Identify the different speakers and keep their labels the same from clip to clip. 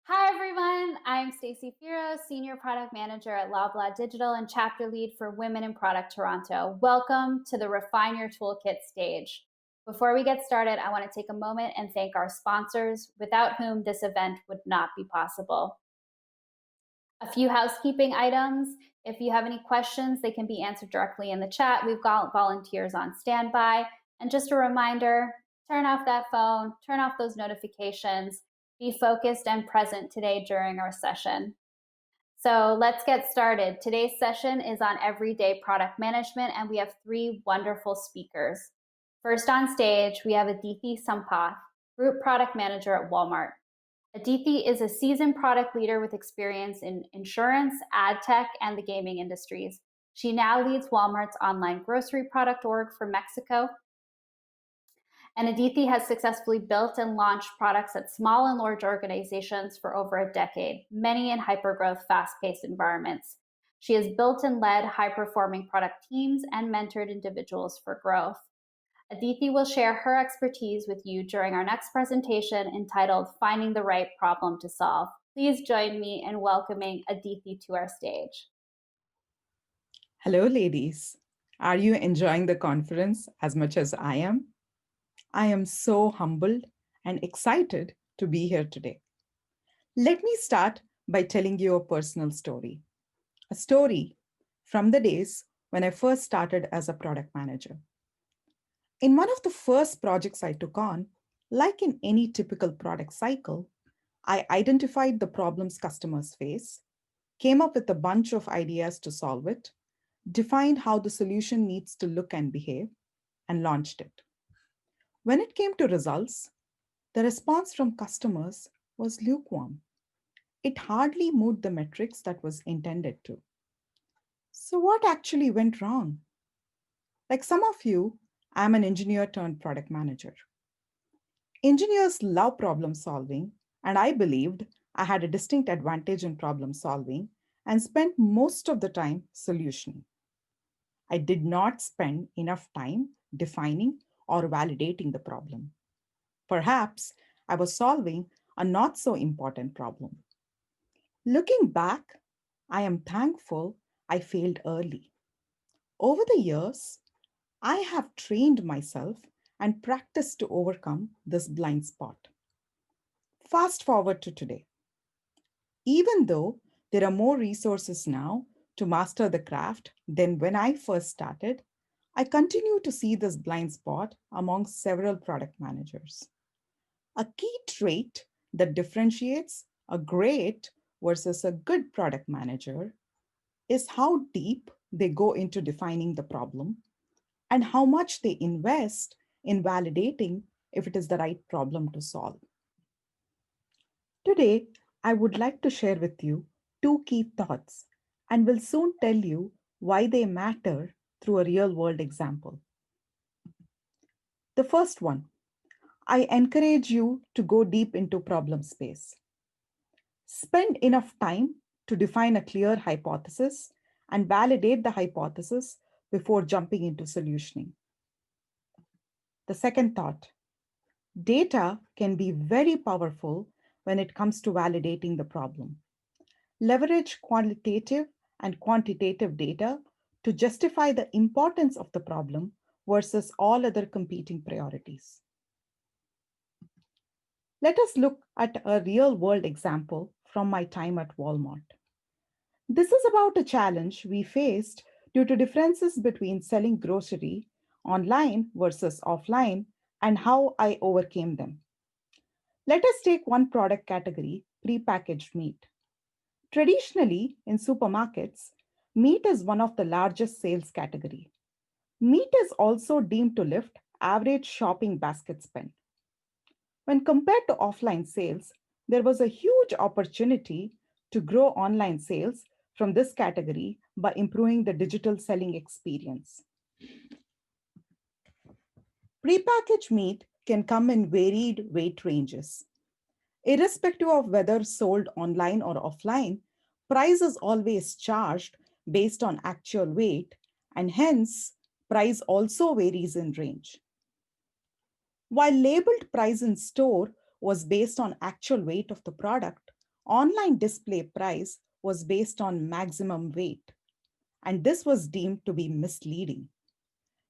Speaker 1: Hi, everyone. I'm Stacey Feero, Senior Product Manager at Loblaw Digital and Chapter Lead for Women in Product Toronto. Welcome to the Refine Your Toolkit stage. Before we get started, I want to take a moment and thank our sponsors, without whom this event would not be possible. A few housekeeping items. If you have any questions, they can be answered directly in the chat. We've got volunteers on standby. And just a reminder, turn off that phone, turn off those notifications, be focused and present today during our session. So let's get started. Today's session is on everyday product management, and we have three wonderful speakers. First on stage, we have Adithi Sampath, Group Product Manager at Walmart. Adithi is a seasoned product leader with experience in insurance, ad tech, and the gaming industries. She now leads Walmart's online grocery product org for Mexico. And Adithi has successfully built and launched products at small and large organizations for over a decade, many in hypergrowth, fast-paced environments. She has built and led high-performing product teams and mentored individuals for growth. Adithi will share her expertise with you during our next presentation entitled Finding the Right Problem to Solve. Please join me in welcoming Adithi to our stage.
Speaker 2: Hello, ladies. Are you enjoying the conference as much as I am? I am so humbled and excited to be here today. Let me start by telling you a personal story. A story from the days when I first started as a product manager. In one of the first projects I took on, like in any typical product cycle, I identified the problems customers face, came up with a bunch of ideas to solve it, defined how the solution needs to look and behave, and launched it. When it came to results, the response from customers was lukewarm. It hardly moved the metrics that was intended to. So what actually went wrong? Like some of you, I'm an engineer turned product manager. Engineers love problem solving, and I believed I had a distinct advantage in problem solving and spent most of the time solutioning. I did not spend enough time defining or validating the problem. Perhaps I was solving a not so important problem. Looking back, I am thankful I failed early. Over the years, I have trained myself and practiced to overcome this blind spot. Fast forward to today. Even though there are more resources now to master the craft than when I first started, I continue to see this blind spot among several product managers. A key trait that differentiates a great versus a good product manager is how deep they go into defining the problem and how much they invest in validating if it is the right problem to solve. Today, I would like to share with you two key thoughts and will soon tell you why they matter through a real world example. The first one, I encourage you to go deep into problem space. Spend enough time to define a clear hypothesis and validate the hypothesis before jumping into solutioning. The second thought, data can be very powerful when it comes to validating the problem. Leverage qualitative and quantitative data to justify the importance of the problem versus all other competing priorities. Let us look at a real world example from my time at Walmart. This is about a challenge we faced due to differences between selling grocery online versus offline and how I overcame them. Let us take one product category, prepackaged meat. Traditionally, in supermarkets, meat is one of the largest sales category. Meat is also deemed to lift average shopping basket spend. When compared to offline sales, there was a huge opportunity to grow online sales from this category by improving the digital selling experience. Prepackaged meat can come in varied weight ranges. Irrespective of whether sold online or offline, price is always charged based on actual weight, and hence, price also varies in range. While labeled price in store was based on actual weight of the product, online display price was based on maximum weight, and this was deemed to be misleading.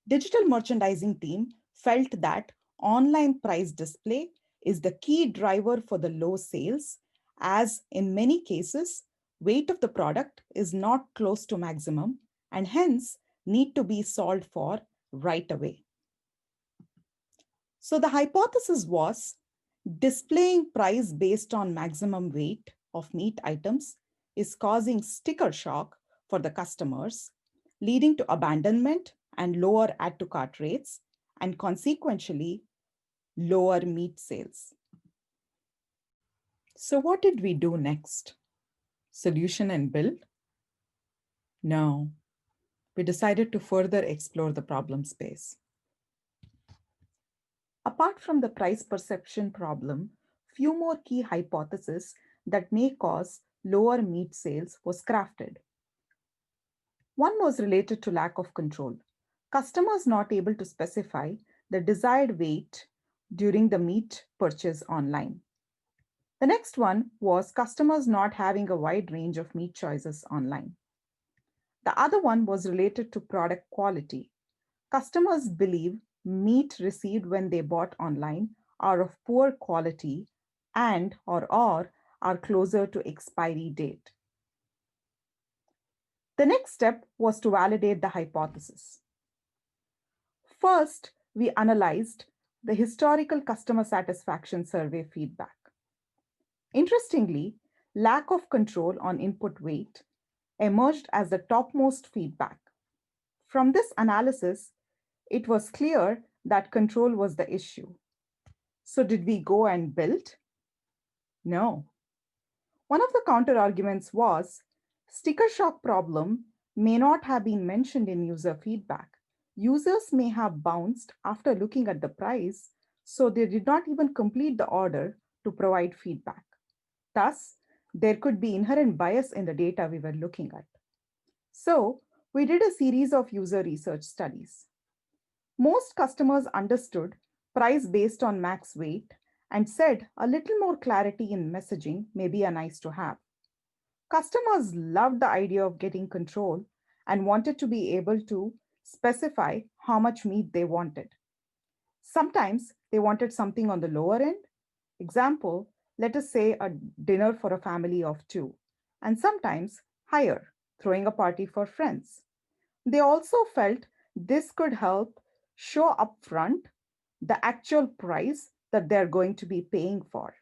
Speaker 2: Digital merchandising team felt that online price display is the key driver for the low sales, as in many cases, weight of the product is not close to maximum and hence need to be solved for right away. So the hypothesis was displaying price based on maximum weight of meat items is causing sticker shock for the customers, leading to abandonment and lower add to cart rates, and consequentially, lower meat sales. So, what did we do next? Solution and build? No, we decided to further explore the problem space. Apart from the price perception problem, few more key hypotheses that may cause lower meat sales was crafted. One was related to lack of control. Customers not able to specify the desired weight during the meat purchase online. The next one was customers not having a wide range of meat choices online. The other one was related to product quality. Customers believe meat received when they bought online are of poor quality and or are closer to expiry date. The next step was to validate the hypothesis. First, we analyzed the historical customer satisfaction survey feedback. Interestingly, lack of control on input weight emerged as the topmost feedback. From this analysis, it was clear that control was the issue. So, did we go and build? No. One of the counter arguments was sticker shock problem may not have been mentioned in user feedback. Users may have bounced after looking at the price, so they did not even complete the order to provide feedback. Thus, there could be inherent bias in the data we were looking at. So, we did a series of user research studies. Most customers understood price based on max weight and said a little more clarity in messaging may be a nice to have. Customers loved the idea of getting control and wanted to be able to specify how much meat they wanted. Sometimes they wanted something on the lower end. Example, let us say a dinner for a family of two, and sometimes higher, throwing a party for friends. They also felt this could help show upfront the actual price that they're going to be paying for.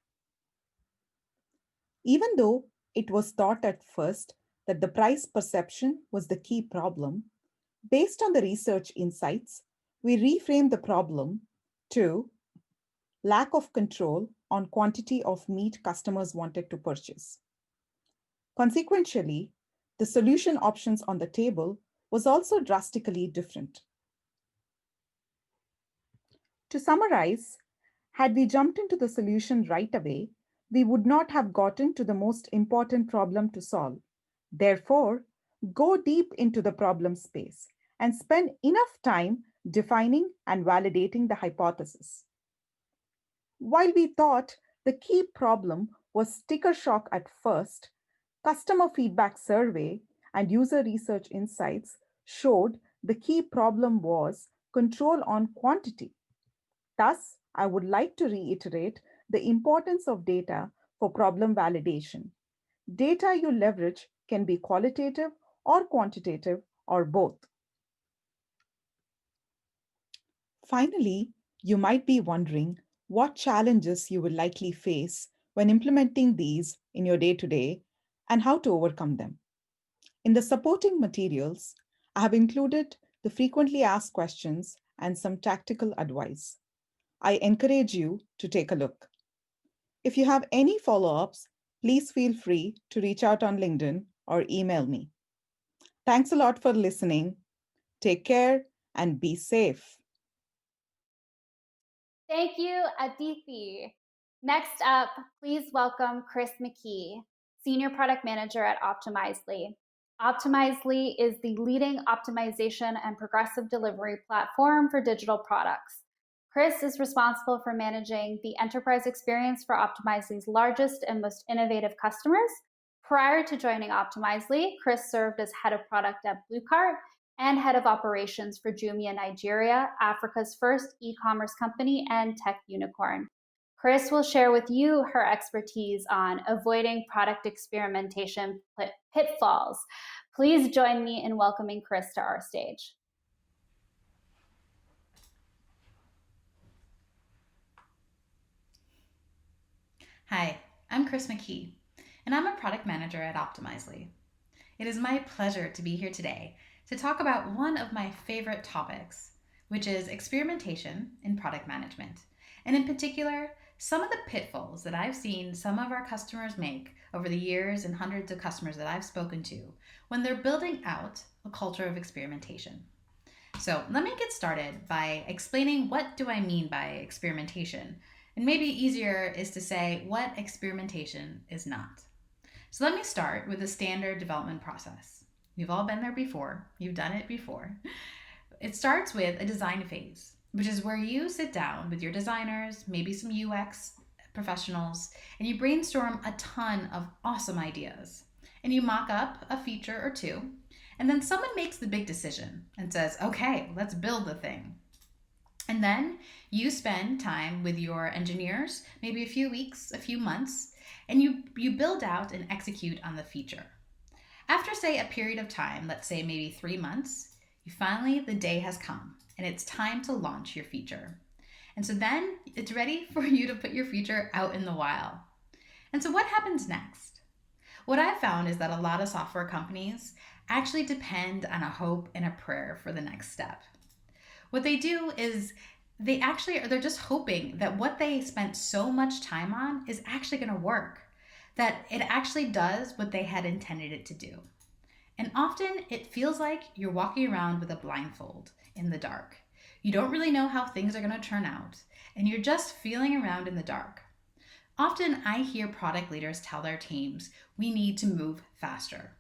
Speaker 2: Even though it was thought at first that the price perception was the key problem, based on the research insights, we reframed the problem to lack of control on quantity of meat customers wanted to purchase. Consequentially, the solution options on the table was also drastically different. To summarize, had we jumped into the solution right away, we would not have gotten to the most important problem to solve. Therefore, go deep into the problem space and spend enough time defining and validating the hypothesis. While we thought the key problem was sticker shock at first, customer feedback survey and user research insights showed the key problem was control on quantity. Thus, I would like to reiterate the importance of data for problem validation. Data you leverage can be qualitative or quantitative or both. Finally, you might be wondering what challenges you will likely face when implementing these in your day-to-day and how to overcome them. In the supporting materials, I have included the frequently asked questions and some tactical advice. I encourage you to take a look. If you have any follow-ups, please feel free to reach out on LinkedIn or email me. Thanks a lot for listening. Take care and be safe.
Speaker 1: Thank you, Adithi. Next up, please welcome Kris McKee, Senior Product Manager at Optimizely. Optimizely is the leading optimization and progressive delivery platform for digital products. Kris is responsible for managing the enterprise experience for Optimizely's largest and most innovative customers. Prior to joining Optimizely, Kris served as head of product at Bluecart and head of operations for Jumia Nigeria, Africa's first e-commerce company and tech unicorn. Kris will share with you her expertise on avoiding product experimentation pitfalls. Please join me in welcoming Kris to our stage.
Speaker 3: Hi, I'm Kris McKee, and I'm a product manager at Optimizely. It is my pleasure to be here today to talk about one of my favorite topics, which is experimentation in product management, and in particular, some of the pitfalls that I've seen some of our customers make over the years and hundreds of customers that I've spoken to when they're building out a culture of experimentation. So let me get started by explaining what do I mean by experimentation. And maybe easier is to say what experimentation is not. So let me start with the standard development process. You've all been there before. You've done it before. It starts with a design phase, which is where you sit down with your designers, maybe some UX professionals, and you brainstorm a ton of awesome ideas. And you mock up a feature or two, and then someone makes the big decision and says, okay, let's build the thing. And then you spend time with your engineers, maybe a few weeks, a few months, and you build out and execute on the feature. After, say, a period of time, let's say maybe 3 months, the day has come and it's time to launch your feature. And so then it's ready for you to put your feature out in the wild. And so what happens next? What I've found is that a lot of software companies actually depend on a hope and a prayer for the next step. What they do is they're just hoping that what they spent so much time on is actually going to work, that it actually does what they had intended it to do. And often it feels like you're walking around with a blindfold in the dark. You don't really know how things are going to turn out, and you're just feeling around in the dark. Often I hear product leaders tell their teams, we need to move faster.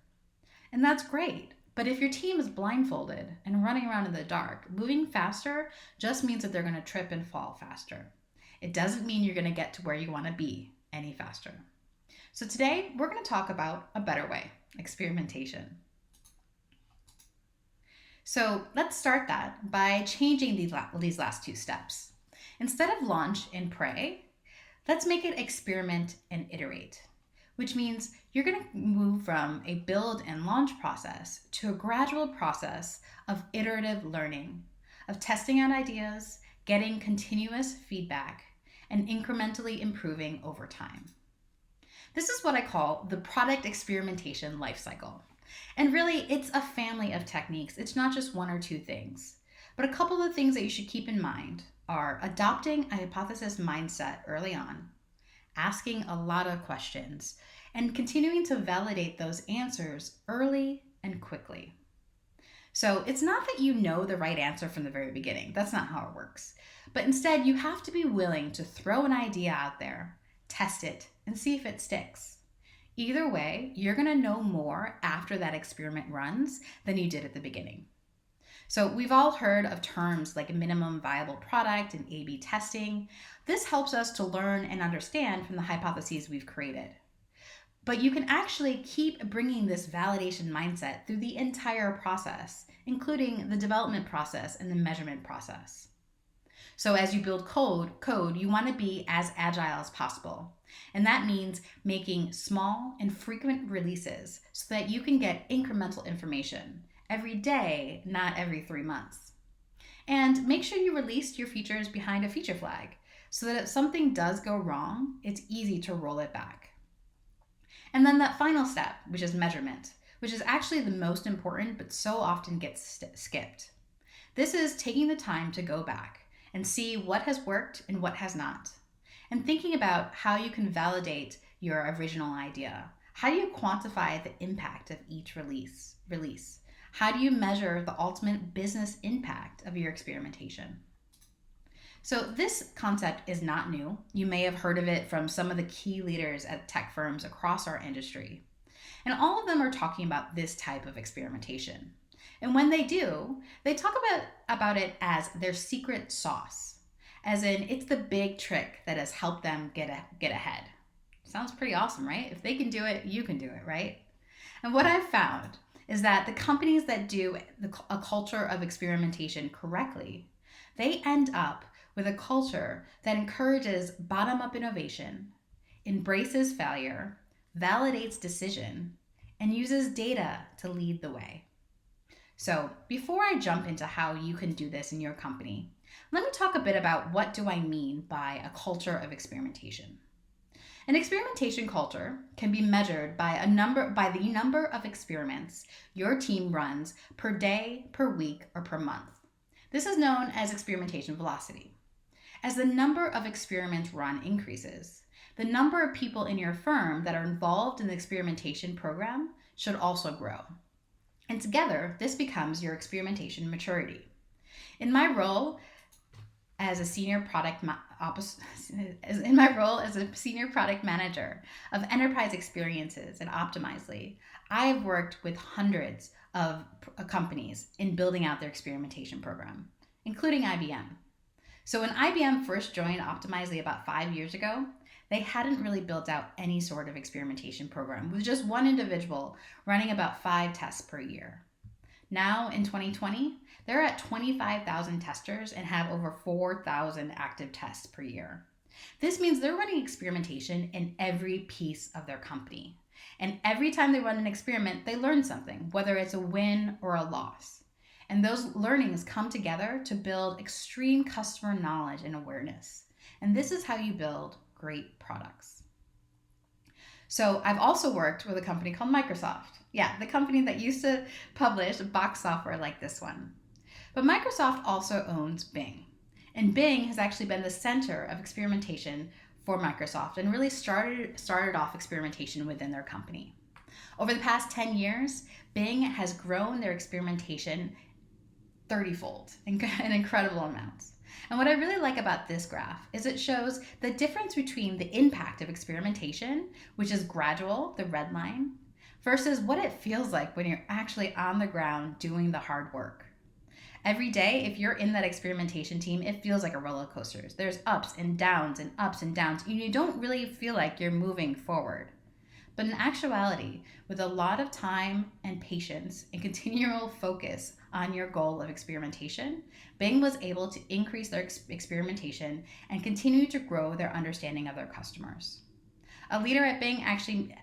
Speaker 3: And that's great. But if your team is blindfolded and running around in the dark, moving faster just means that they're going to trip and fall faster. It doesn't mean you're going to get to where you want to be any faster. So today we're going to talk about a better way, experimentation. So let's start that by changing these last two steps. Instead of launch and pray, let's make it experiment and iterate, which means you're going to move from a build and launch process to a gradual process of iterative learning, of testing out ideas, getting continuous feedback, and incrementally improving over time. This is what I call the product experimentation lifecycle. And really, it's a family of techniques. It's not just one or two things. But a couple of things that you should keep in mind are adopting a hypothesis mindset early on, asking a lot of questions, and continuing to validate those answers early and quickly. So it's not that you know the right answer from the very beginning. That's not how it works. But instead, you have to be willing to throw an idea out there, test it, and see if it sticks. Either way, you're going to know more after that experiment runs than you did at the beginning. So we've all heard of terms like minimum viable product and A/B testing. This helps us to learn and understand from the hypotheses we've created. But you can actually keep bringing this validation mindset through the entire process, including the development process and the measurement process. So as you build code, you want to be as agile as possible. And that means making small and frequent releases so that you can get incremental information every day, not every 3 months. And make sure you release your features behind a feature flag so that if something does go wrong, it's easy to roll it back. And then that final step, which is measurement, which is actually the most important but so often gets skipped. This is taking the time to go back and see what has worked and what has not, and thinking about how you can validate your original idea. How do you quantify the impact of each release? How do you measure the ultimate business impact of your experimentation? So this concept is not new. You may have heard of it from some of the key leaders at tech firms across our industry. And all of them are talking about this type of experimentation. And when they do, they talk about it as their secret sauce, as in it's the big trick that has helped them get ahead. Sounds pretty awesome, right? If they can do it, you can do it, right? And what I've found is that the companies that do a culture of experimentation correctly, they end up with a culture that encourages bottom-up innovation, embraces failure, validates decision, and uses data to lead the way. So before I jump into how you can do this in your company, let me talk a bit about what do I mean by a culture of experimentation. An experimentation culture can be measured by the number of experiments your team runs per day, per week, or per month. This is known as experimentation velocity. As the number of experiments run increases, the number of people in your firm that are involved in the experimentation program should also grow. And together, this becomes your experimentation maturity. In my role as a senior product manager of enterprise experiences at Optimizely, I have worked with hundreds of companies in building out their experimentation program, including IBM. So when IBM first joined Optimizely about 5 years ago, they hadn't really built out any sort of experimentation program, with just one individual running about 5 tests per year. Now in 2020, they're at 25,000 testers and have over 4,000 active tests per year. This means they're running experimentation in every piece of their company. And every time they run an experiment, they learn something, whether it's a win or a loss. And those learnings come together to build extreme customer knowledge and awareness. And this is how you build great products. So I've also worked with a company called Microsoft. Yeah, the company that used to publish box software like this one. But Microsoft also owns Bing. And Bing has actually been the center of experimentation for Microsoft and really started off experimentation within their company. Over the past 10 years, Bing has grown their experimentation 30-fold, an incredible amount. And what I really like about this graph is it shows the difference between the impact of experimentation, which is gradual, the red line, versus what it feels like when you're actually on the ground doing the hard work. Every day, if you're in that experimentation team, it feels like a roller coaster. There's ups and downs and ups and downs, and you don't really feel like you're moving forward. But in actuality, with a lot of time and patience and continual focus on your goal of experimentation, Bing was able to increase their experimentation and continue to grow their understanding of their customers. A leader at Bing actually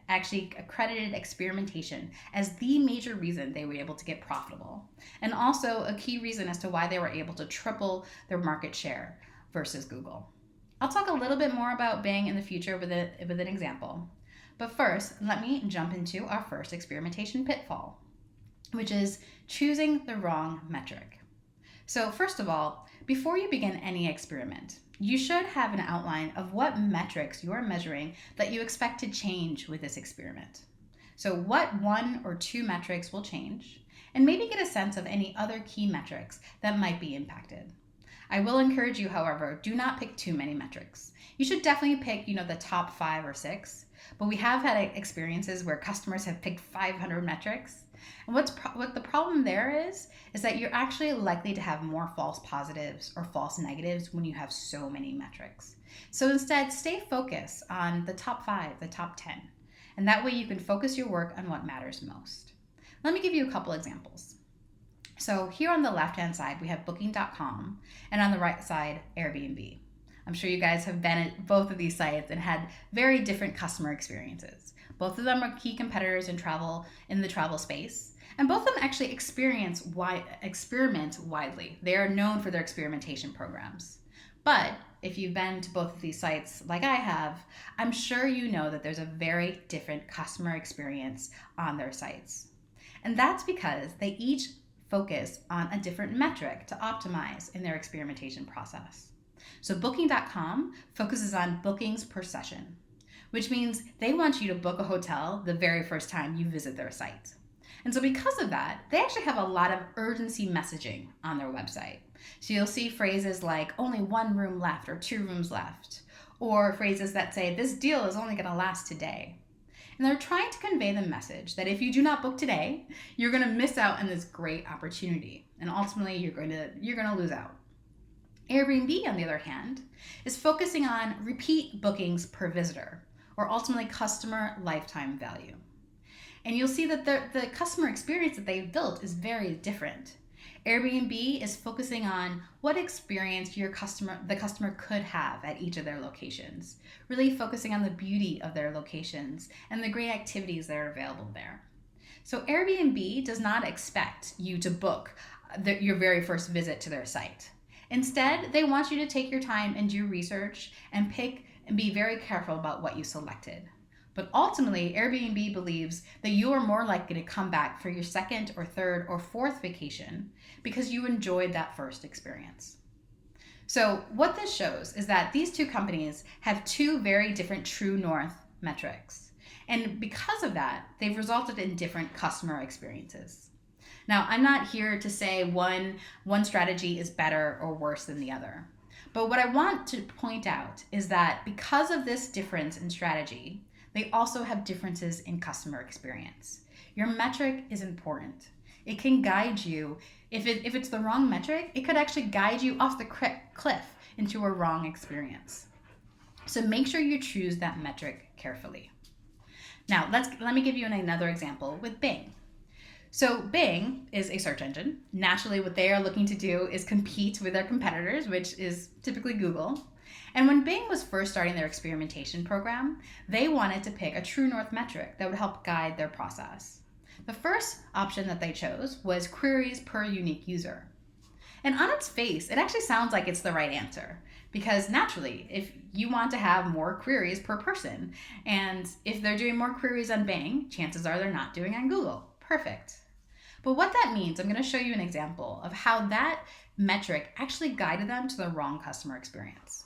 Speaker 3: accredited experimentation as the major reason they were able to get profitable, and also a key reason as to why they were able to triple their market share versus Google. I'll talk a little bit more about Bing in the future with an example. But first, let me jump into our first experimentation pitfall, which is choosing the wrong metric. So first of all, before you begin any experiment, you should have an outline of what metrics you're measuring that you expect to change with this experiment. So what 1 or 2 metrics will change, and maybe get a sense of any other key metrics that might be impacted. I will encourage you, however, do not pick too many metrics. You should definitely pick, the top 5 or 6, but we have had experiences where customers have picked 500 metrics. And what the problem there is that you're actually likely to have more false positives or false negatives when you have so many metrics. So instead, stay focused on the top 5, the top 10, and that way you can focus your work on what matters most. Let me give you a couple examples. So here on the left-hand side, we have Booking.com, and on the right side, Airbnb. I'm sure you guys have been at both of these sites and had very different customer experiences. Both of them are key competitors in the travel space, and both of them actually experiment widely. They are known for their experimentation programs. But if you've been to both of these sites like I have, I'm sure you know that there's a very different customer experience on their sites. And that's because they each focus on a different metric to optimize in their experimentation process. So Booking.com focuses on bookings per session, which means they want you to book a hotel the very first time you visit their site. And so because of that, they actually have a lot of urgency messaging on their website. So you'll see phrases like only 1 room left or 2 rooms left, or phrases that say this deal is only going to last today. And they're trying to convey the message that if you do not book today, you're going to miss out on this great opportunity, and ultimately you're going to lose out. Airbnb, on the other hand, is focusing on repeat bookings per visitor, or ultimately customer lifetime value. And you'll see that the customer experience that they've built is very different. Airbnb is focusing on what experience the customer could have at each of their locations, really focusing on the beauty of their locations and the great activities that are available there. So Airbnb does not expect you to book your very first visit to their site. Instead, they want you to take your time and do research and pick and be very careful about what you selected. But ultimately, Airbnb believes that you are more likely to come back for your second or third or fourth vacation because you enjoyed that first experience. So what this shows is that these two companies have two very different true north metrics. And because of that, they've resulted in different customer experiences. Now, I'm not here to say one strategy is better or worse than the other. But what I want to point out is that because of this difference in strategy, they also have differences in customer experience. Your metric is important. It can guide you. If it's the wrong metric, it could actually guide you off the cliff into a wrong experience. So make sure you choose that metric carefully. Now, let me give you another example with Bing. So Bing is a search engine. Naturally, what they are looking to do is compete with their competitors, which is typically Google. And when Bing was first starting their experimentation program, they wanted to pick a true north metric that would help guide their process. The first option that they chose was queries per unique user. And on its face, it actually sounds like it's the right answer, because naturally, if you want to have more queries per person, and if they're doing more queries on Bing, chances are they're not doing on Google. Perfect. But what that means, I'm going to show you an example of how that metric actually guided them to the wrong customer experience.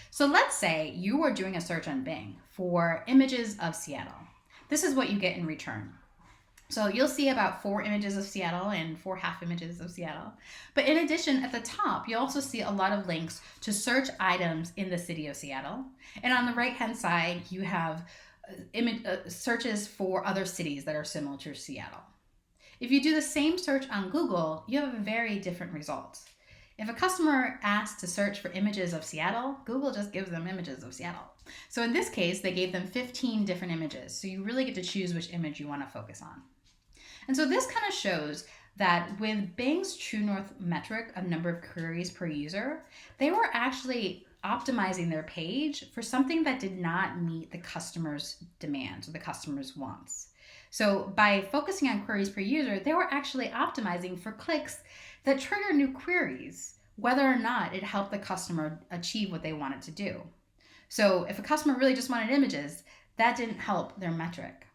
Speaker 3: So let's say you are doing a search on Bing for images of Seattle. This is what you get in return. So you'll see about 4 images of Seattle and 4 half images of Seattle. But in addition, at the top, you'll also see a lot of links to search items in the city of Seattle. And on the right-hand side, you have searches for other cities that are similar to Seattle. If you do the same search on Google, you have a very different result. If a customer asks to search for images of Seattle, Google just gives them images of Seattle. So in this case, they gave them 15 different images. So you really get to choose which image you want to focus on. And so this kind of shows that with Bing's True North metric of number of queries per user, they were actually optimizing their page for something that did not meet the customer's demands or the customer's wants. So by focusing on queries per user, they were actually optimizing for clicks that trigger new queries, whether or not it helped the customer achieve what they wanted to do. So if a customer really just wanted images, that didn't help their metric.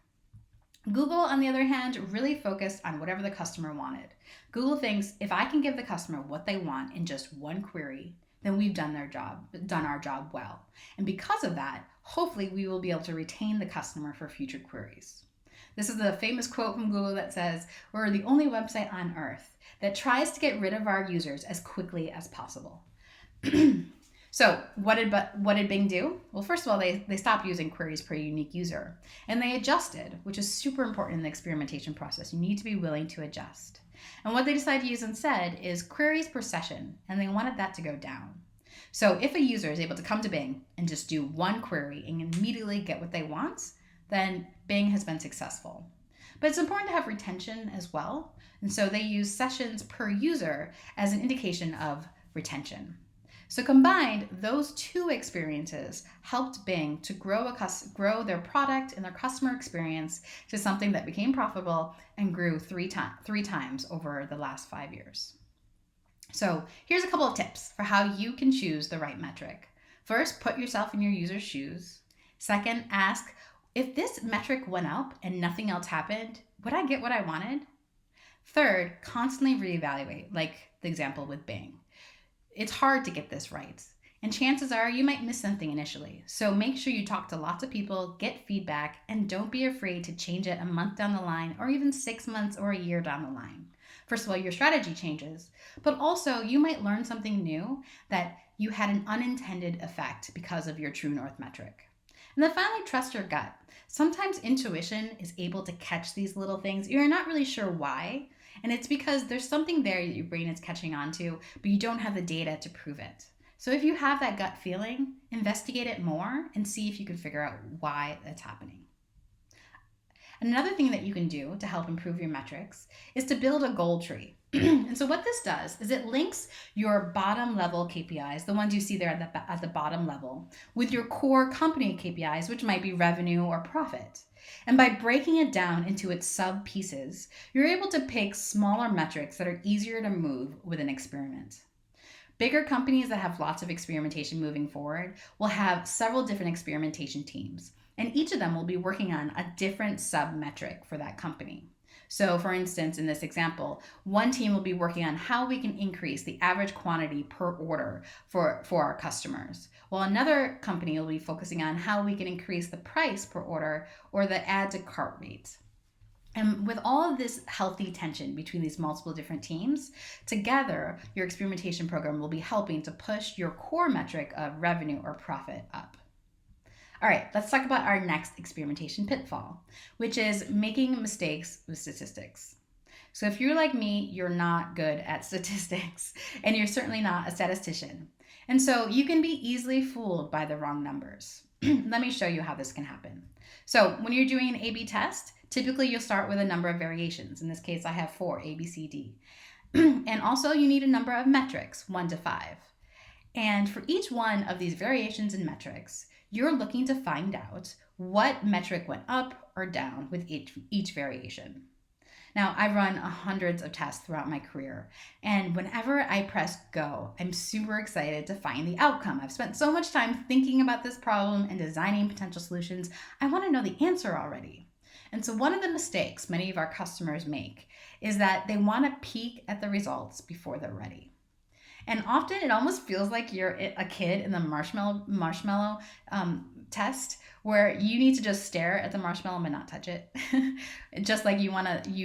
Speaker 3: Google, on the other hand, really focused on whatever the customer wanted. Google thinks if I can give the customer what they want in just one query, then we've done our job well. And because of that, hopefully we will be able to retain the customer for future queries. This is the famous quote from Google that says, "We're the only website on earth that tries to get rid of our users as quickly as possible." So what did Bing do? Well, first of all, they stopped using queries per unique user, and they adjusted, which is super important in the experimentation process. You need to be willing to adjust. And what they decided to use instead is queries per session, and they wanted that to go down. So if a user is able to come to Bing and just do one query and immediately get what they want, then Bing has been successful. But it's important to have retention as well. And so they use sessions per user as an indication of retention. So combined, those two experiences helped Bing to grow their product and their customer experience to something that became profitable and grew three times over the last 5 years. So here's a couple of tips for how you can choose the right metric. First, put yourself in your user's shoes. Second, ask, if this metric went up and nothing else happened, would I get what I wanted? Third, constantly reevaluate, like the example with Bing. It's hard to get this right, and chances are you might miss something initially. So make sure you talk to lots of people, get feedback, and don't be afraid to change it a month down the line or even 6 months or a year down the line. First of all, your strategy changes, but also you might learn something new that you had an unintended effect because of your True North metric. And then finally, trust your gut. Sometimes intuition is able to catch these little things. You're not really sure why, and it's because there's something there that your brain is catching on to, but you don't have the data to prove it. So if you have that gut feeling, investigate it more and see if you can figure out why that's happening. Another thing that you can do to help improve your metrics is to build a goal tree. And so what this does is it links your bottom level KPIs, the ones you see there at the bottom level, with your core company KPIs, which might be revenue or profit. And by breaking it down into its sub pieces, you're able to pick smaller metrics that are easier to move with an experiment. Bigger companies that have lots of experimentation moving forward will have several different experimentation teams, and each of them will be working on a different sub-metric for that company. So for instance, in this example, one team will be working on how we can increase the average quantity per order for our customers, while another company will be focusing on how we can increase the price per order or the add to cart rate. And with all of this healthy tension between these multiple different teams, together, your experimentation program will be helping to push your core metric of revenue or profit up. All right, let's talk about our next experimentation pitfall, which is making mistakes with statistics. So if you're like me, you're not good at statistics, and you're certainly not a statistician. And so you can be easily fooled by the wrong numbers. Let me show you how this can happen. So when you're doing an A/B test, typically you'll start with a number of variations. In this case, I have 4, A, B, C, D. And also you need a number of metrics, 1 to 5. And for each one of these variations in metrics, you're looking to find out what metric went up or down with each variation. Now, I've run hundreds of tests throughout my career, and whenever I press go, I'm super excited to find the outcome. I've spent so much time thinking about this problem and designing potential solutions, I want to know the answer already. And so one of the mistakes many of our customers make is that they want to peek at the results before they're ready. And often it almost feels like you're a kid in the marshmallow test, where you need to just stare at the marshmallow and not touch it. Just like you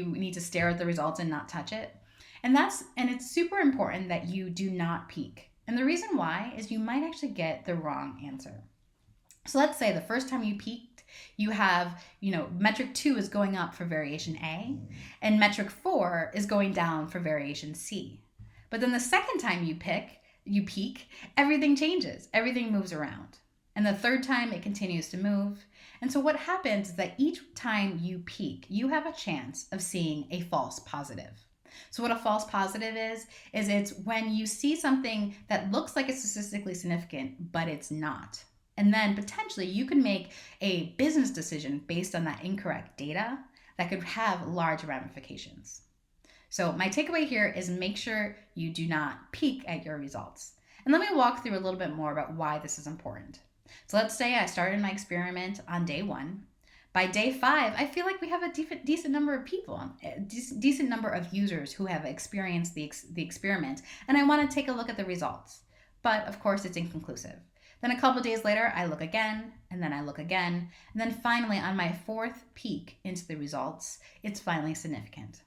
Speaker 3: need to stare at the results and not touch it. And it's super important that you do not peek. And the reason why is you might actually get the wrong answer. So let's say the first time you peeked, you have, metric 2 is going up for variation A, and metric 4 is going down for variation C. But then the second time you peek, everything changes, everything moves around. And the third time it continues to move. And so what happens is that each time you peek, you have a chance of seeing a false positive. So what a false positive is it's when you see something that looks like it's statistically significant, but it's not. And then potentially you can make a business decision based on that incorrect data that could have large ramifications. So my takeaway here is make sure you do not peek at your results. And let me walk through a little bit more about why this is important. So let's say I started my experiment on day 1. By day 5, I feel like we have a decent number of people, a decent number of users who have experienced the experiment, and I want to take a look at the results. But of course, it's inconclusive. Then a couple days later, I look again, and then I look again, and then finally on my 4th peek into the results, it's finally significant.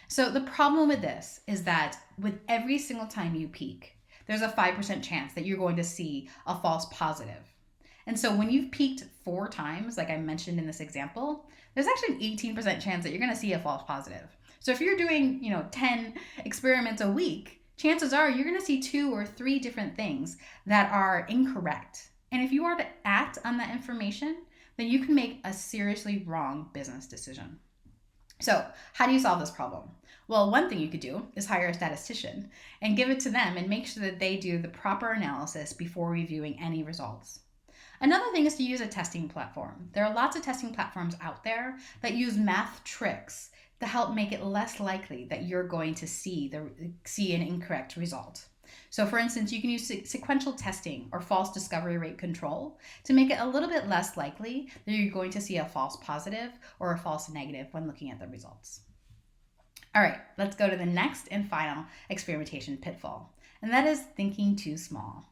Speaker 3: So the problem with this is that with every single time you peek, there's a 5% chance that you're going to see a false positive. And so when you've peeked 4 times, like I mentioned in this example, there's actually an 18% chance that you're going to see a false positive. So if you're doing, 10 experiments a week, chances are you're going to see 2 or 3 different things that are incorrect. And if you are to act on that information, then you can make a seriously wrong business decision. So how do you solve this problem? Well, one thing you could do is hire a statistician and give it to them and make sure that they do the proper analysis before reviewing any results. Another thing is to use a testing platform. There are lots of testing platforms out there that use math tricks to help make it less likely that you're going to see an incorrect result. So for instance, you can use sequential testing or false discovery rate control to make it a little bit less likely that you're going to see a false positive or a false negative when looking at the results. All right, let's go to the next and final experimentation pitfall, and that is thinking too small.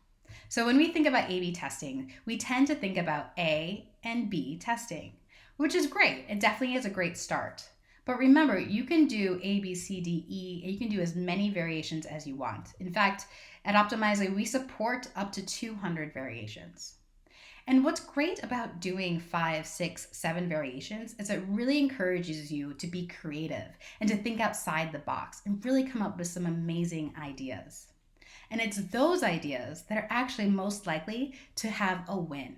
Speaker 3: So when we think about A/B testing, we tend to think about A and B testing, which is great. It definitely is a great start. But remember, you can do A, B, C, D, E, and you can do as many variations as you want. In fact, at Optimizely, we support up to 200 variations. And what's great about doing 5, 6, 7 variations is it really encourages you to be creative and to think outside the box and really come up with some amazing ideas. And it's those ideas that are actually most likely to have a win.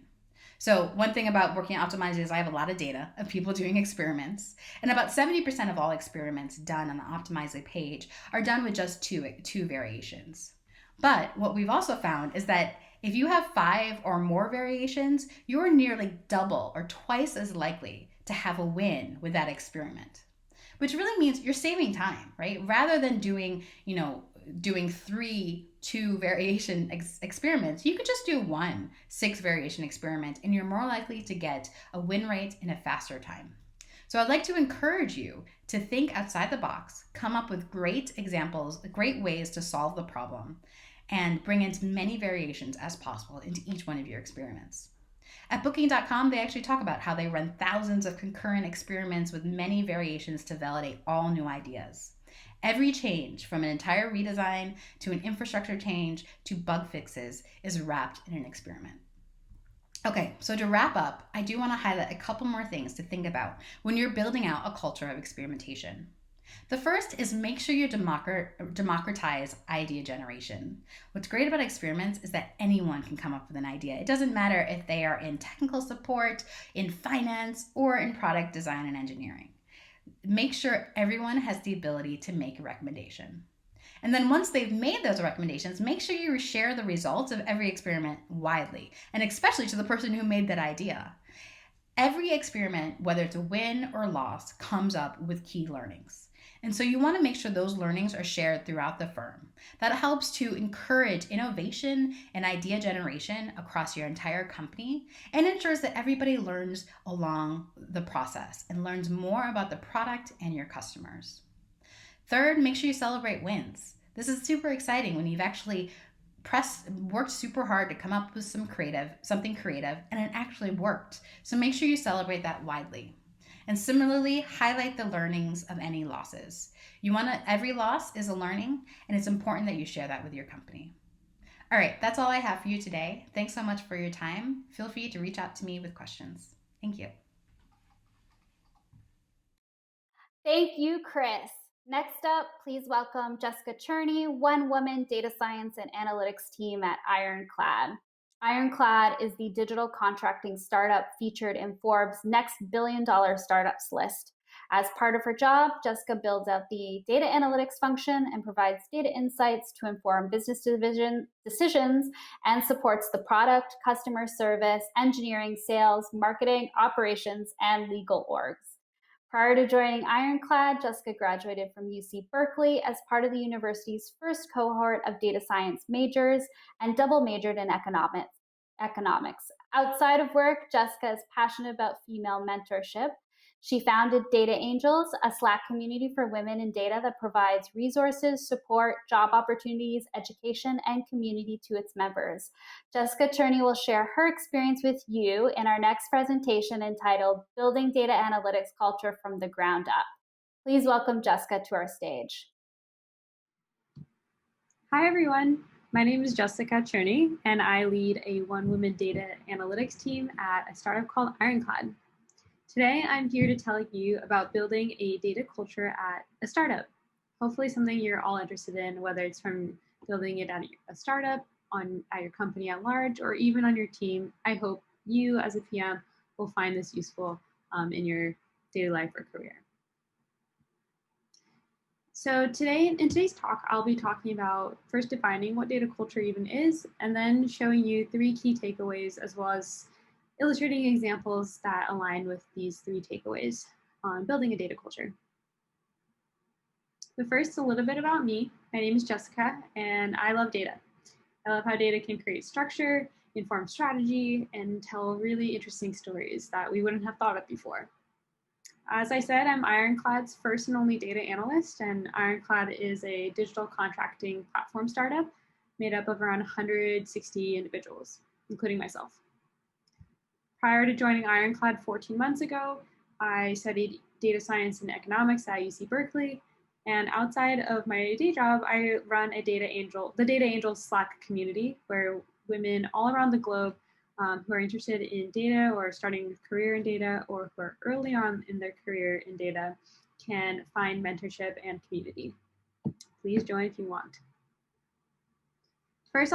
Speaker 3: So one thing about working at Optimize is I have a lot of data of people doing experiments, and about 70% of all experiments done on the Optimize page are done with just two variations. But what we've also found is that if you have 5 or more variations, you're nearly double or twice as likely to have a win with that experiment, which really means you're saving time, right? Rather than doing 2 variation experiments, you could just do 6 variation experiment, and you're more likely to get a win rate in a faster time. So I'd like to encourage you to think outside the box, come up with great examples, great ways to solve the problem, and bring in as many variations as possible into each one of your experiments. At Booking.com, they actually talk about how they run thousands of concurrent experiments with many variations to validate all new ideas. Every change, from an entire redesign to an infrastructure change to bug fixes, is wrapped in an experiment. Okay, so to wrap up, I do want to highlight a couple more things to think about when you're building out a culture of experimentation. The first is make sure you democratize idea generation. What's great about experiments is that anyone can come up with an idea. It doesn't matter if they are in technical support, in finance, or in product design and engineering. Make sure everyone has the ability to make a recommendation. And then once they've made those recommendations, make sure you share the results of every experiment widely, and especially to the person who made that idea. Every experiment, whether it's a win or loss, comes up with key learnings. And so you want to make sure those learnings are shared throughout the firm. That helps to encourage innovation and idea generation across your entire company, and ensures that everybody learns along the process and learns more about the product and your customers. Third, make sure you celebrate wins. This is super exciting when you've actually worked super hard to come up with something creative, and it actually worked. So make sure you celebrate that widely. And similarly, highlight the learnings of any losses. Every loss is a learning, and it's important that you share that with your company. All right, that's all I have for you today. Thanks so much for your time. Feel free to reach out to me with questions. Thank you.
Speaker 1: Thank you, Kris. Next up, please welcome Jessica Cherny, one-woman data science and analytics team at Ironclad. Ironclad is the digital contracting startup featured in Forbes' Next Billion-Dollar Startups list. As part of her job, Jessica builds out the data analytics function and provides data insights to inform business decisions and supports the product, customer service, engineering, sales, marketing, operations, and legal orgs. Prior to joining Ironclad, Jessica graduated from UC Berkeley as part of the university's first cohort of data science majors and double majored in economics. Outside of work, Jessica is passionate about female mentorship. She founded Data Angels, a Slack community for women in data that provides resources, support, job opportunities, education, and community to its members. Jessica Cherny will share her experience with you in our next presentation entitled Building Data Analytics Culture from the Ground Up. Please welcome Jessica to our stage.
Speaker 4: Hi, everyone. My name is Jessica Cherny, and I lead a one-woman data analytics team at a startup called Ironclad. Today, I'm here to tell you about building a data culture at a startup. Hopefully something you're all interested in, whether it's from building it at a startup, at your company at large, or even on your team. I hope you as a PM will find this useful in your daily life or career. So in today's talk, I'll be talking about first defining what data culture even is, and then showing you 3 key takeaways, as well as illustrating examples that align with these 3 takeaways on building a data culture. But first, a little bit about me. My name is Jessica, and I love data. I love how data can create structure, inform strategy, and tell really interesting stories that we wouldn't have thought of before. As I said, I'm Ironclad's first and only data analyst, and Ironclad is a digital contracting platform startup made up of around 160 individuals, including myself. Prior to joining Ironclad 14 months ago, I studied data science and economics at UC Berkeley. And outside of my day job, I run the Data Angels Slack community, where women all around the globe who are interested in data or starting a career in data, or who are early on in their career in data, can find mentorship and community. Please join if you want. First,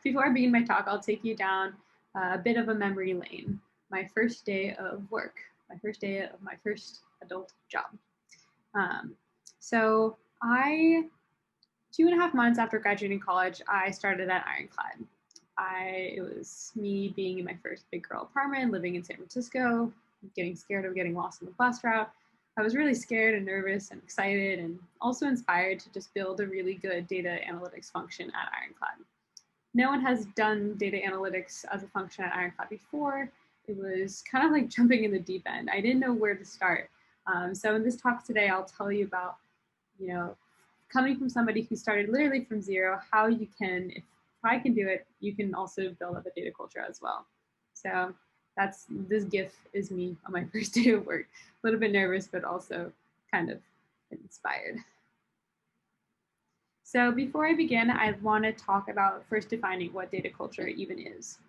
Speaker 4: before I begin my talk, I'll take you down a bit of a memory lane. My first day of work, my first day of my first adult job. So 2.5 months after graduating college, I started at Ironclad. It was me being in my first big girl apartment, living in San Francisco, getting scared of getting lost on the bus route. I was really scared and nervous and excited and also inspired to just build a really good data analytics function at Ironclad. No one has done data analytics as a function at Ironclad before. It was kind of like jumping in the deep end. I didn't know where to start. So in this talk today, I'll tell you about, coming from somebody who started literally from zero, how you can, if I can do it, you can also build up a data culture as well. So this GIF is me on my first day of work. A little bit nervous, but also kind of inspired. So before I begin, I want to talk about first defining what data culture even is.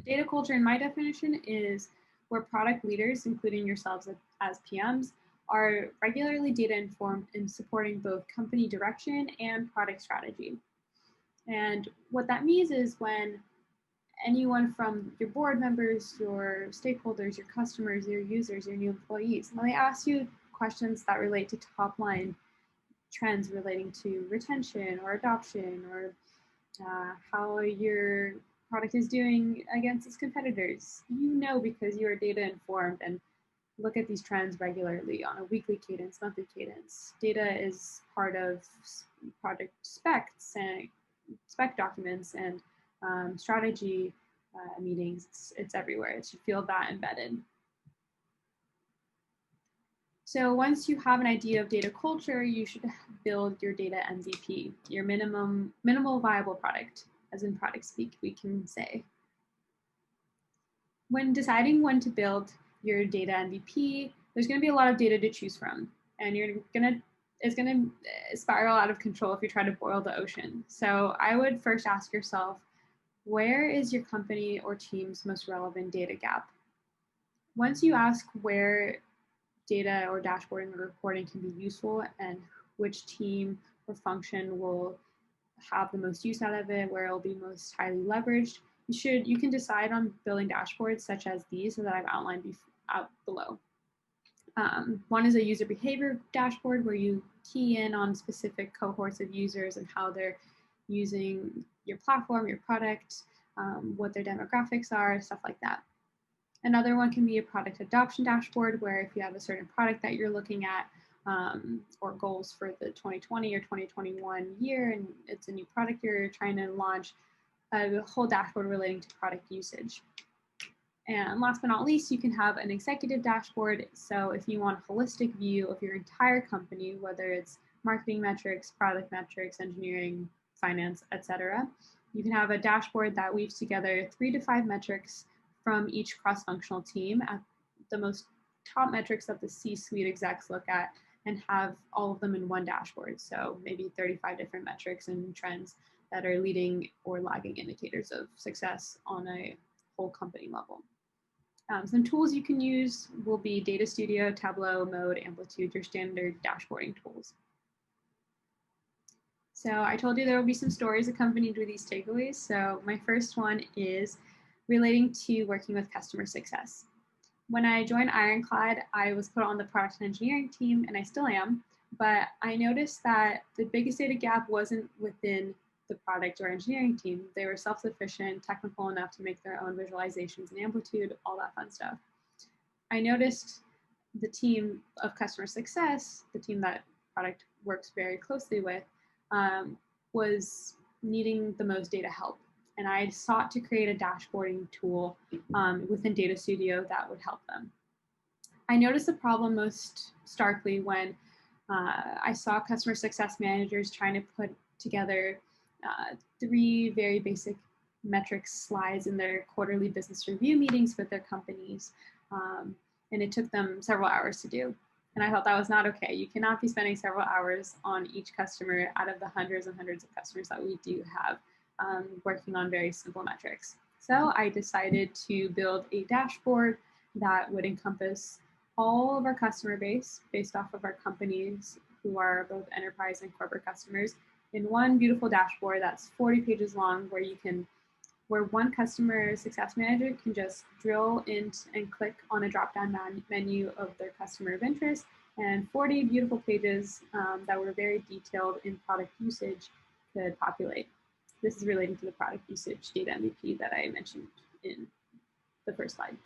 Speaker 4: Data culture, in my definition, is where product leaders, including yourselves as PMs, are regularly data informed in supporting both company direction and product strategy. And what that means is when anyone from your board members, your stakeholders, your customers, your users, your new employees, when they ask you questions that relate to top line trends relating to retention or adoption or how your product is doing against its competitors, because you are data informed and look at these trends regularly on a weekly cadence, monthly cadence. Data is part of project specs and spec documents and strategy meetings. It's everywhere. It should feel that embedded. So once you have an idea of data culture, you should build your data MVP, your minimal viable product, as in product speak, we can say. When deciding when to build your data MVP, there's going to be a lot of data to choose from, and it's going to spiral out of control if you try to boil the ocean. So I would first ask yourself, where is your company or team's most relevant data gap? Once you ask where data or dashboarding or reporting can be useful and which team or function will have the most use out of it, where it will be most highly leveraged, you can decide on building dashboards such as these that I've outlined out below. One is a user behavior dashboard where you key in on specific cohorts of users and how they're using your platform, your product, what their demographics are, stuff like that. Another one can be a product adoption dashboard where if you have a certain product that you're looking at or goals for the 2020 or 2021 year and it's a new product you're trying to launch, a whole dashboard relating to product usage. And last but not least, you can have an executive dashboard. So if you want a holistic view of your entire company, whether it's marketing metrics, product metrics, engineering, finance, etc., you can have a dashboard that weaves together 3 to 5 metrics from each cross-functional team at the most top metrics that the C-suite execs look at and have all of them in one dashboard. So maybe 35 different metrics and trends that are leading or lagging indicators of success on a whole company level. Some tools you can use will be Data Studio, Tableau, Mode, Amplitude, your standard dashboarding tools. So I told you there will be some stories accompanied with these takeaways. So my first one is relating to working with customer success. When I joined Ironclad, I was put on the product and engineering team, and I still am, but I noticed that the biggest data gap wasn't within the product or engineering team. They were self-sufficient, technical enough to make their own visualizations in Amplitude, all that fun stuff. I noticed the team of customer success, the team that product works very closely with, was needing the most data help. And I sought to create a dashboarding tool within Data Studio that would help them. I noticed the problem most starkly when I saw customer success managers trying to put together 3 very basic metrics slides in their quarterly business review meetings with their companies. And it took them several hours to do. And I thought that was not okay. You cannot be spending several hours on each customer out of the hundreds and hundreds of customers that we do have working on very simple metrics. So I decided to build a dashboard that would encompass all of our customer base based off of our companies who are both enterprise and corporate customers in one beautiful dashboard that's 40 pages long, where one customer success manager can just drill in and click on a drop-down menu of their customer of interest, and 40 beautiful pages that were very detailed in product usage could populate. This is relating to the product usage data MVP that I mentioned in the first slide.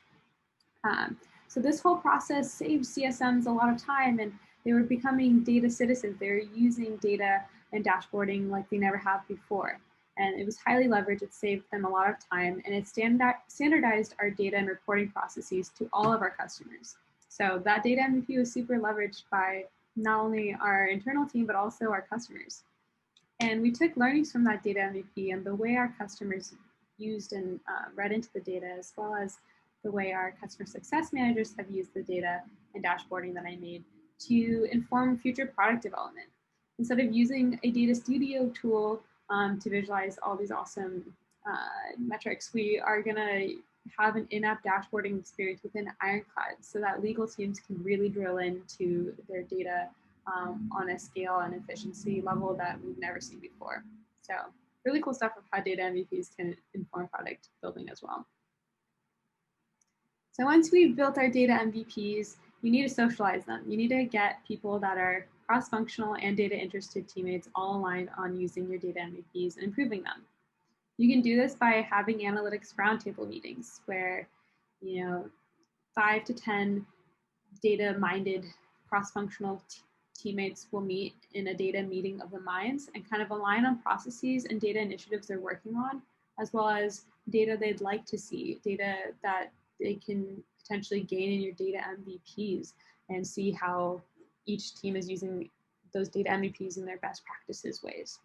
Speaker 4: So this whole process saved CSMs a lot of time, and they were becoming data citizens. They were using data and dashboarding like they never have before. And it was highly leveraged. It saved them a lot of time, and it standardized our data and reporting processes to all of our customers. So that data MVP was super leveraged by not only our internal team, but also our customers. And we took learnings from that data MVP and the way our customers used and read into the data, as well as the way our customer success managers have used the data and dashboarding that I made to inform future product development. Instead of using a data studio tool to visualize all these awesome metrics, we are gonna have an in-app dashboarding experience within Ironclad so that legal teams can really drill into their data on a scale and efficiency level that we've never seen before. So really cool stuff of how data MVPs can inform product building as well. So once we've built our data MVPs, you need to socialize them. You need to get people that are cross-functional and data interested teammates all aligned on using your data MVPs and improving them. You can do this by having analytics roundtable meetings where, 5 to 10 data-minded cross-functional teammates will meet in a data meeting of the minds and kind of align on processes and data initiatives they're working on, as well as data they'd like to see, data that they can potentially gain in your data MVPs, and see how each team is using those data MVPs in their best practices ways.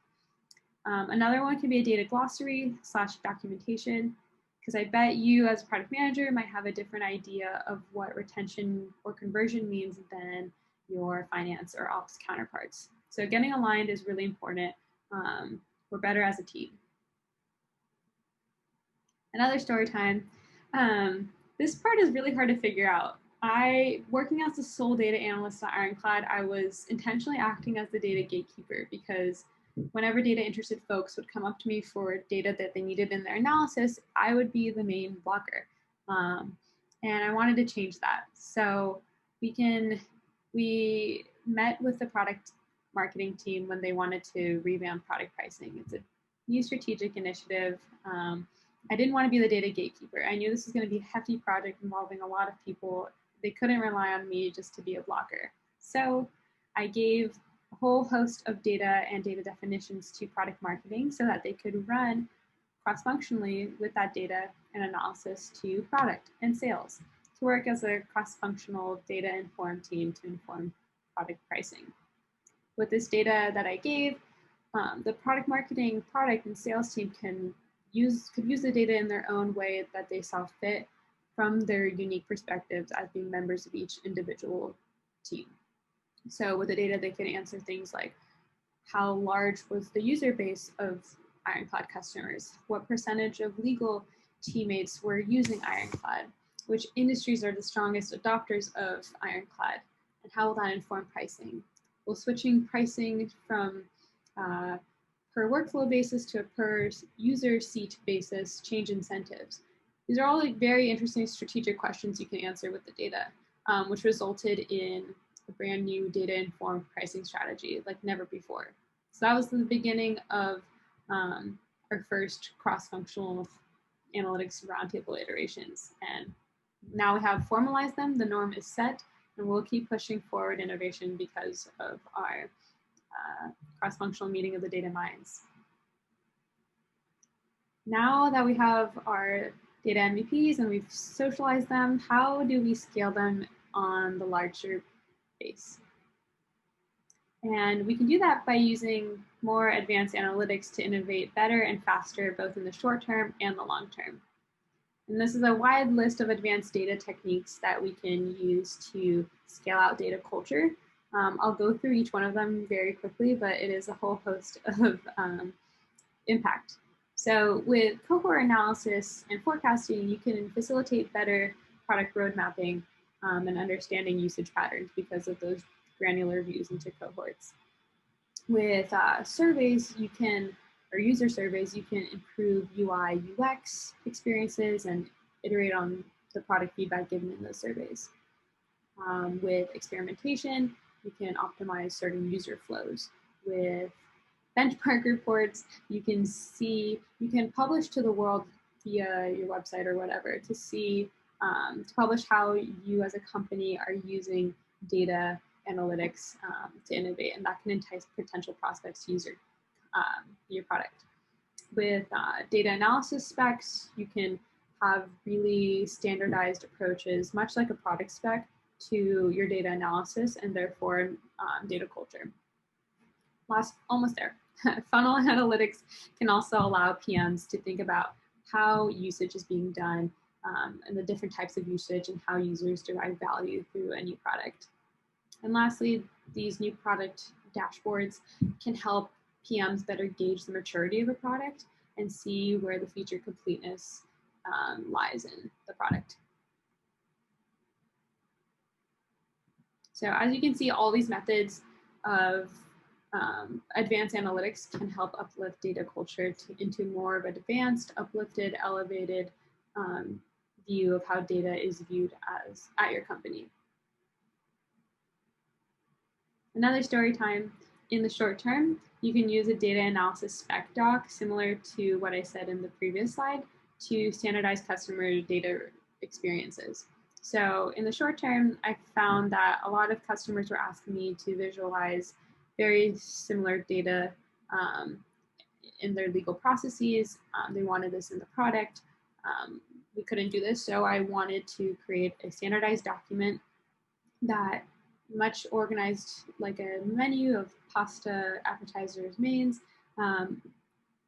Speaker 4: Another one could be a data glossary / documentation, because I bet you as a product manager might have a different idea of what retention or conversion means than your finance or ops counterparts. So getting aligned is really important. We're better as a team. Another story time. This part is really hard to figure out. Working as the sole data analyst at Ironclad, I was intentionally acting as the data gatekeeper, because whenever data interested folks would come up to me for data that they needed in their analysis, I would be the main blocker. And I wanted to change that. So we met with the product marketing team when they wanted to revamp product pricing. It's a new strategic initiative. I didn't want to be the data gatekeeper. I knew this was going to be a hefty project involving a lot of people. They couldn't rely on me just to be a blocker. So I gave a whole host of data and data definitions to product marketing so that they could run cross-functionally with that data and analysis to product and sales to work as a cross-functional data-informed team to inform product pricing. With this data that I gave, the product marketing, product, and sales team could use the data in their own way that they saw fit from their unique perspectives as being members of each individual team. So with the data, they could answer things like, how large was the user base of Ironclad customers? What percentage of legal teammates were using Ironclad? Which industries are the strongest adopters of Ironclad? And how will that inform pricing? Will switching pricing from per workflow basis to a per user seat basis change incentives? These are all very interesting strategic questions you can answer with the data, which resulted in a brand new data-informed pricing strategy like never before. So that was the beginning of our first cross-functional analytics roundtable iterations. And now we have formalized them, the norm is set, and we'll keep pushing forward innovation because of our cross-functional meeting of the data minds. Now that we have our data MVPs and we've socialized them, how do we scale them on the larger base? And we can do that by using more advanced analytics to innovate better and faster, both in the short term and the long term. And this is a wide list of advanced data techniques that we can use to scale out data culture. I'll go through each one of them very quickly, but it is a whole host of impact. So with cohort analysis and forecasting, you can facilitate better product road mapping and understanding usage patterns because of those granular views into cohorts. With surveys, or user surveys, you can improve UI, UX experiences and iterate on the product feedback given in those surveys. With experimentation, you can optimize certain user flows. With benchmark reports, you can publish to the world via your website or whatever to publish how you as a company are using data analytics to innovate, and that can entice potential prospects to use your product. With data analysis specs, you can have really standardized approaches, much like a product spec, to your data analysis and therefore data culture. Almost there. Funnel analytics can also allow PMs to think about how usage is being done and the different types of usage and how users derive value through a new product. And lastly, these new product dashboards can help PMs better gauge the maturity of a product and see where the feature completeness lies in the product. So as you can see, all these methods of advanced analytics can help uplift data culture into more of an advanced, uplifted, elevated view of how data is viewed at your company. Another story time. In the short term, you can use a data analysis spec doc, similar to what I said in the previous slide, to standardize customer data experiences. So in the short term, I found that a lot of customers were asking me to visualize very similar data in their legal processes. They wanted this in the product. We couldn't do this, so I wanted to create a standardized document that much organized like a menu of pasta, appetizers, mains.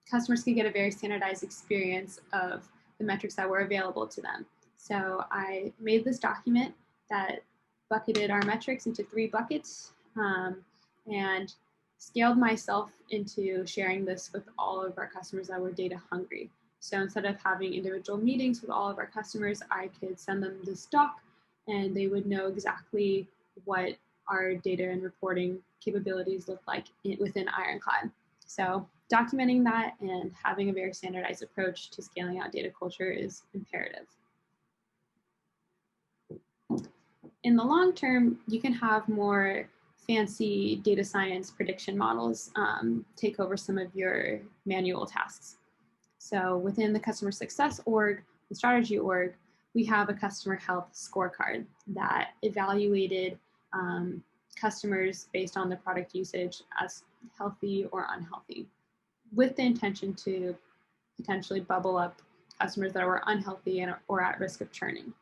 Speaker 4: Customers can get a very standardized experience of the metrics that were available to them. So I made this document that bucketed our metrics into 3 buckets and scaled myself into sharing this with all of our customers that were data hungry. So instead of having individual meetings with all of our customers, I could send them this doc and they would know exactly what our data and reporting capabilities look like within Ironclad. So documenting that and having a very standardized approach to scaling out data culture is imperative. In the long term, you can have more fancy data science prediction models take over some of your manual tasks. So within the customer success org, the strategy org, we have a customer health scorecard that evaluated customers based on the product usage as healthy or unhealthy, with the intention to potentially bubble up customers that were unhealthy or at risk of churning.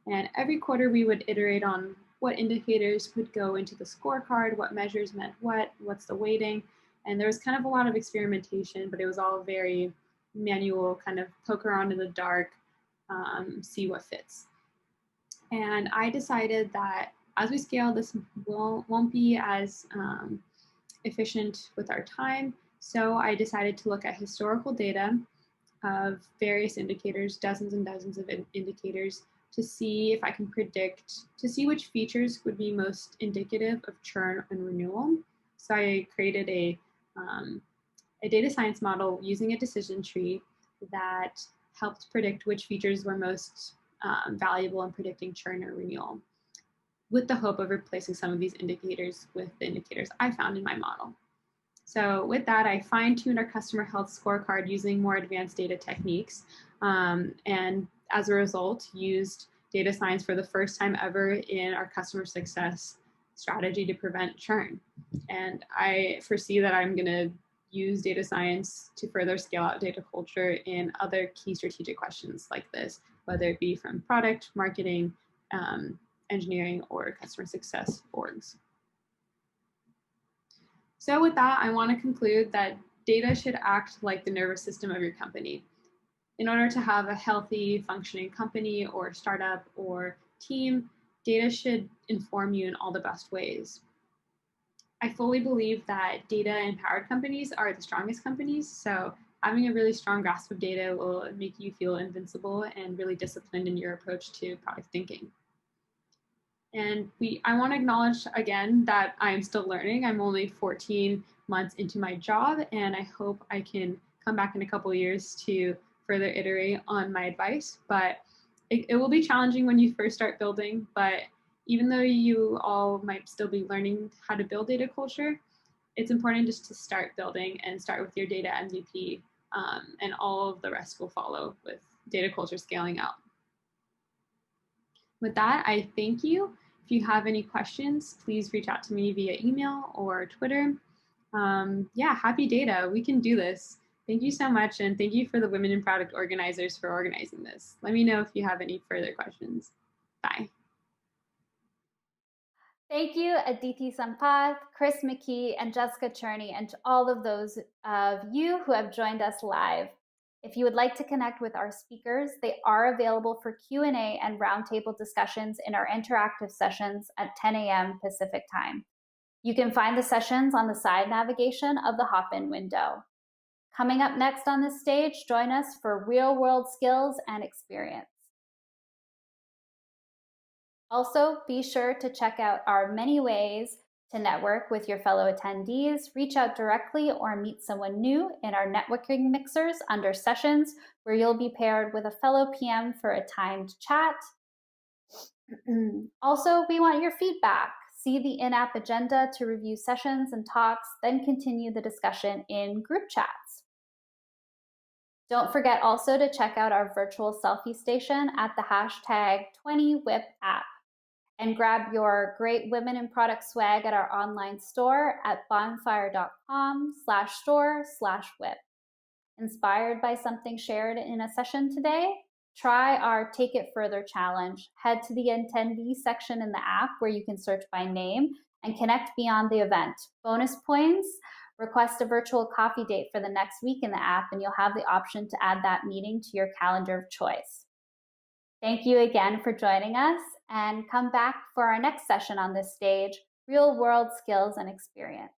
Speaker 4: And every quarter we would iterate on what indicators would go into the scorecard, what measures meant what's the weighting. And there was kind of a lot of experimentation, but it was all very manual, kind of poke around in the dark, see what fits. And I decided that as we scale, this won't be as efficient with our time. So I decided to look at historical data of various indicators, dozens and dozens of indicators, to see if I can to see which features would be most indicative of churn and renewal. So I created a data science model using a decision tree that helped predict which features were most valuable in predicting churn or renewal, with the hope of replacing some of these indicators with the indicators I found in my model. So with that, I fine-tuned our customer health scorecard using more advanced data techniques, and as a result, used data science for the first time ever in our customer success strategy to prevent churn. And I foresee that I'm going to use data science to further scale out data culture in other key strategic questions like this, whether it be from product, marketing, engineering, or customer success orgs. So with that, I want to conclude that data should act like the nervous system of your company. In order to have a healthy, functioning company or startup or team, data should inform you in all the best ways. I fully believe that data-empowered companies are the strongest companies, so having a really strong grasp of data will make you feel invincible and really disciplined in your approach to product thinking. And I want to acknowledge again that I'm still learning. I'm only 14 months into my job, and I hope I can come back in a couple of years to further iterate on my advice. But it will be challenging when you first start building, but even though you all might still be learning how to build data culture, it's important just to start building and start with your data MVP, and all of the rest will follow with data culture scaling out. With that, I thank you. If you have any questions, please reach out to me via email or Twitter. Yeah, happy data. We can do this. Thank you so much. And thank you for the Women in Product organizers for organizing this. Let me know if you have any further questions. Bye.
Speaker 1: Thank you, Adithi, Sampath, Kris, McKee, and Jessica Cherny, and to all of those of you who have joined us live. If you would like to connect with our speakers, they are available for Q&A and roundtable discussions in our interactive sessions at 10 a.m. Pacific time. You can find the sessions on the side navigation of the hop-in window. Coming up next on this stage, join us for real-world skills and experience. Also, be sure to check out our many ways to network with your fellow attendees, reach out directly, or meet someone new in our networking mixers under sessions, where you'll be paired with a fellow PM for a timed chat. Also, we want your feedback. See the in-app agenda to review sessions and talks, then continue the discussion in group chats. Don't forget also to check out our virtual selfie station at the hashtag 20WIP app. And grab your great Women in Product swag at our online store at bonfire.com/store/whip. Inspired by something shared in a session today? Try our Take It Further challenge. Head to the attendee section in the app where you can search by name and connect beyond the event. Bonus points, request a virtual coffee date for the next week in the app, and you'll have the option to add that meeting to your calendar of choice. Thank you again for joining us, and come back for our next session on this stage, Real World Skills and Experience.